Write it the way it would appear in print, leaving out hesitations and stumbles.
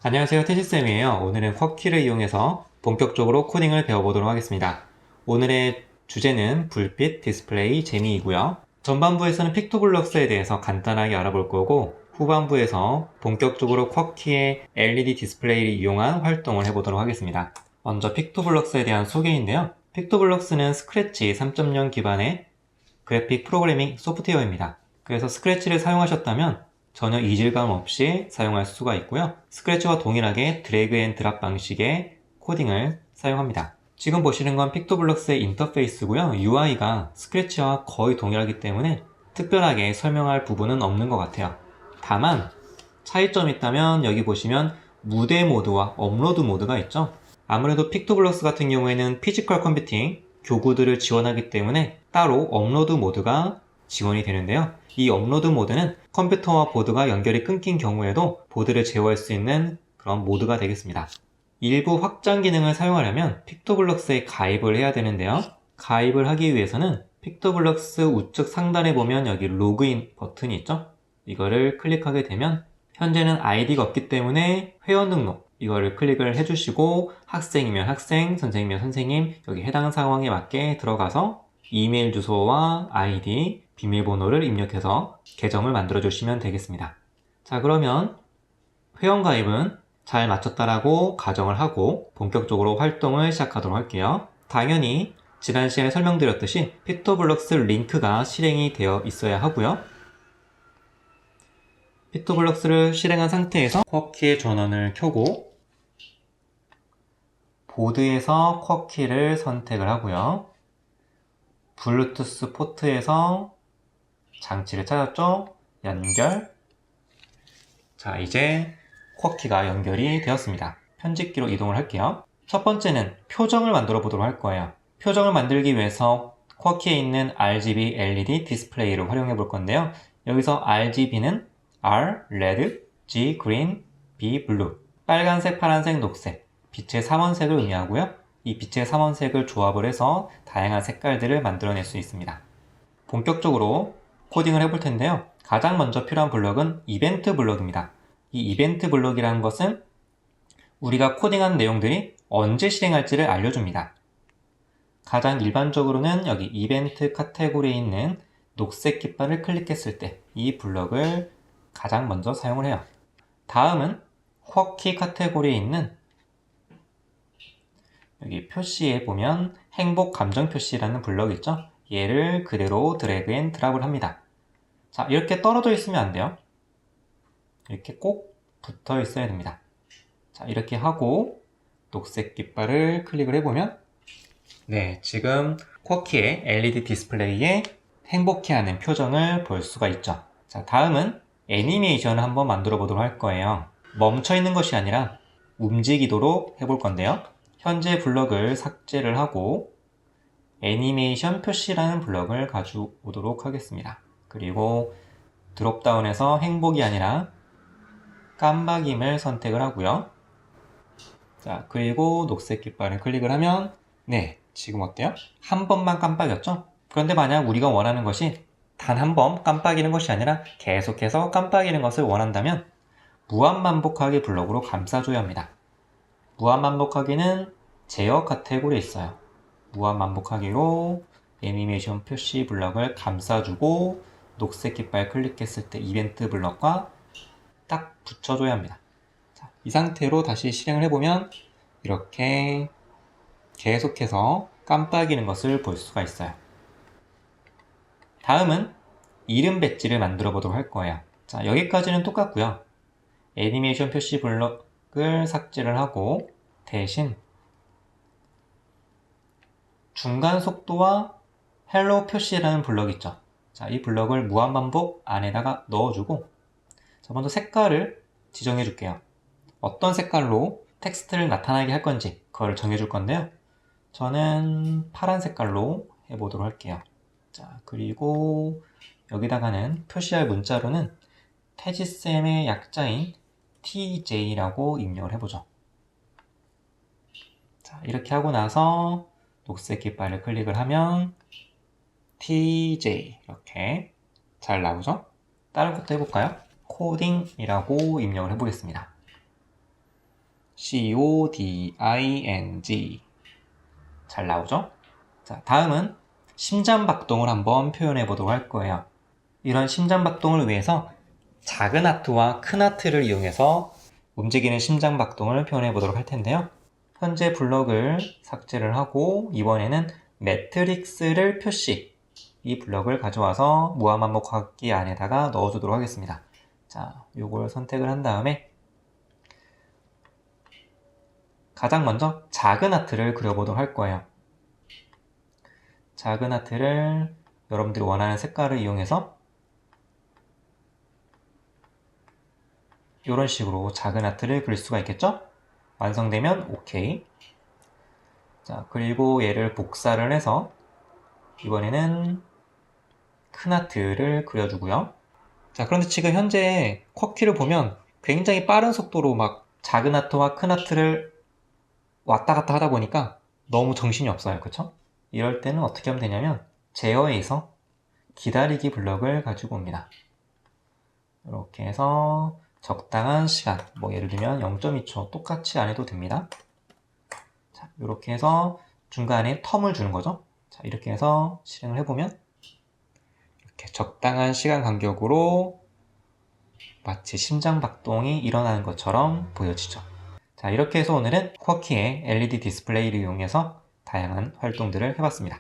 안녕하세요, 태지쌤이에요. 오늘은 쿼키를 이용해서 본격적으로 코딩을 배워보도록 하겠습니다. 오늘의 주제는 불빛, 디스플레이, 재미이고요. 전반부에서는 픽토블럭스에 대해서 간단하게 알아볼 거고, 후반부에서 본격적으로 쿼키의 LED 디스플레이를 이용한 활동을 해보도록 하겠습니다. 먼저 픽토블럭스에 대한 소개인데요. 픽토블럭스는 스크래치 3.0 기반의 그래픽 프로그래밍 소프트웨어입니다. 그래서 스크래치를 사용하셨다면 전혀 이질감 없이 사용할 수가 있고요. 스크래치와 동일하게 드래그 앤 드랍 방식의 코딩을 사용합니다. 지금 보시는 건 픽토블럭스의 인터페이스고요. UI가 스크래치와 거의 동일하기 때문에 특별하게 설명할 부분은 없는 것 같아요. 다만 차이점이 있다면 여기 보시면 무대 모드와 업로드 모드가 있죠. 아무래도 픽토블럭스 같은 경우에는 피지컬 컴퓨팅, 교구들을 지원하기 때문에 따로 업로드 모드가 지원이 되는데요. 이 업로드 모드는 컴퓨터와 보드가 연결이 끊긴 경우에도 보드를 제어할 수 있는 그런 모드가 되겠습니다. 일부 확장 기능을 사용하려면 픽토블럭스에 가입을 해야 되는데요. 가입을 하기 위해서는 픽토블럭스 우측 상단에 보면 여기 로그인 버튼이 있죠. 이거를 클릭하게 되면 현재는 아이디가 없기 때문에 회원 등록 이거를 클릭을 해주시고 학생이면 학생, 선생님이면 선생님 여기 해당 상황에 맞게 들어가서 이메일 주소와 아이디, 비밀번호를 입력해서 계정을 만들어 주시면 되겠습니다. 자, 그러면 회원가입은 잘 마쳤다라고 가정을 하고 본격적으로 활동을 시작하도록 할게요. 당연히 지난 시간에 설명드렸듯이 픽토블럭스 링크가 실행이 되어 있어야 하고요. 픽토블럭스를 실행한 상태에서 쿼키의 전원을 켜고 보드에서 쿼키를 선택을 하고요. 블루투스 포트에서 장치를 찾았죠? 연결. 자, 이제 쿼키가 연결이 되었습니다. 편집기로 이동을 할게요. 첫 번째는 표정을 만들어 보도록 할 거예요. 표정을 만들기 위해서 쿼키에 있는 RGB LED 디스플레이를 활용해 볼 건데요. 여기서 RGB는 R, Red, G, Green, B, Blue. 빨간색, 파란색, 녹색. 빛의 삼원색을 의미하고요. 이 빛의 삼원색을 조합을 해서 다양한 색깔들을 만들어낼 수 있습니다. 본격적으로 코딩을 해볼 텐데요. 가장 먼저 필요한 블럭은 이벤트 블럭입니다. 이 이벤트 블럭이라는 것은 우리가 코딩한 내용들이 언제 실행할지를 알려줍니다. 가장 일반적으로는 여기 이벤트 카테고리에 있는 녹색 깃발을 클릭했을 때 이 블럭을 가장 먼저 사용을 해요. 다음은 쿼키 카테고리에 있는 여기 표시에 보면 행복 감정 표시라는 블럭이 있죠. 얘를 그대로 드래그 앤 드랍을 합니다. 자, 이렇게 떨어져 있으면 안 돼요. 이렇게 꼭 붙어 있어야 됩니다. 자, 이렇게 하고 녹색 깃발을 클릭을 해보면 네, 지금 쿼키의 LED 디스플레이에 행복해하는 표정을 볼 수가 있죠. 자, 다음은 애니메이션을 한번 만들어 보도록 할 거예요. 멈춰 있는 것이 아니라 움직이도록 해볼 건데요. 현재 블럭을 삭제를 하고 애니메이션 표시라는 블럭을 가져오도록 하겠습니다. 그리고 드롭다운에서 행복이 아니라 깜박임을 선택을 하고요. 자, 그리고 녹색 깃발을 클릭을 하면 네, 지금 어때요? 한 번만 깜빡였죠? 그런데 만약 우리가 원하는 것이 단 한 번 깜빡이는 것이 아니라 계속해서 깜빡이는 것을 원한다면 무한반복하기 블럭으로 감싸줘야 합니다. 무한반복하기는 제어 카테고리에 있어요. 무한반복하기로 애니메이션 표시 블럭을 감싸주고 녹색 깃발 클릭했을 때 이벤트 블럭과 딱 붙여줘야 합니다. 자, 이 상태로 다시 실행을 해보면 이렇게 계속해서 깜빡이는 것을 볼 수가 있어요. 다음은 이름 배지를 만들어 보도록 할 거예요. 자, 여기까지는 똑같고요. 애니메이션 표시 블럭을 삭제를 하고 대신 중간 속도와 헬로 표시라는 블럭이 있죠. 자, 이 블럭을 무한반복 안에다가 넣어주고 자, 먼저 색깔을 지정해 줄게요. 어떤 색깔로 텍스트를 나타나게 할 건지 그걸 정해 줄 건데요. 저는 파란 색깔로 해보도록 할게요. 자, 그리고 여기다가는 표시할 문자로는 태지쌤의 약자인 TJ라고 입력을 해보죠. 자, 이렇게 하고 나서 녹색 깃발을 클릭을 하면 TJ 이렇게 잘 나오죠? 다른 것도 해볼까요? 코딩이라고 입력을 해보겠습니다. CODING 잘 나오죠? 자, 다음은 심장박동을 한번 표현해 보도록 할 거예요. 이런 심장박동을 위해서 작은 하트와 큰 하트를 이용해서 움직이는 심장박동을 표현해 보도록 할 텐데요. 현재 블럭을 삭제를 하고 이번에는 매트릭스를 표시, 이 블럭을 가져와서 무한반복하기 안에다가 넣어주도록 하겠습니다. 자, 요걸 선택을 한 다음에 가장 먼저 작은 하트를 그려보도록 할 거예요. 작은 하트를 여러분들이 원하는 색깔을 이용해서 이런 식으로 작은 하트를 그릴 수가 있겠죠? 완성되면 OK. 자, 그리고 얘를 복사를 해서 이번에는 큰 하트를 그려주고요. 자, 그런데 지금 현재 쿼키를 보면 굉장히 빠른 속도로 막 작은 하트와 큰 하트를 왔다 갔다 하다 보니까 너무 정신이 없어요. 그쵸? 이럴 때는 어떻게 하면 되냐면 제어에서 기다리기 블럭을 가지고 옵니다. 이렇게 해서 적당한 시간, 뭐 예를 들면 0.2초 똑같이 안 해도 됩니다. 자, 이렇게 해서 중간에 텀을 주는 거죠. 자, 이렇게 해서 실행을 해보면 이렇게 적당한 시간 간격으로 마치 심장박동이 일어나는 것처럼 보여지죠. 자, 이렇게 해서 오늘은 쿼키의 LED 디스플레이를 이용해서 다양한 활동들을 해봤습니다.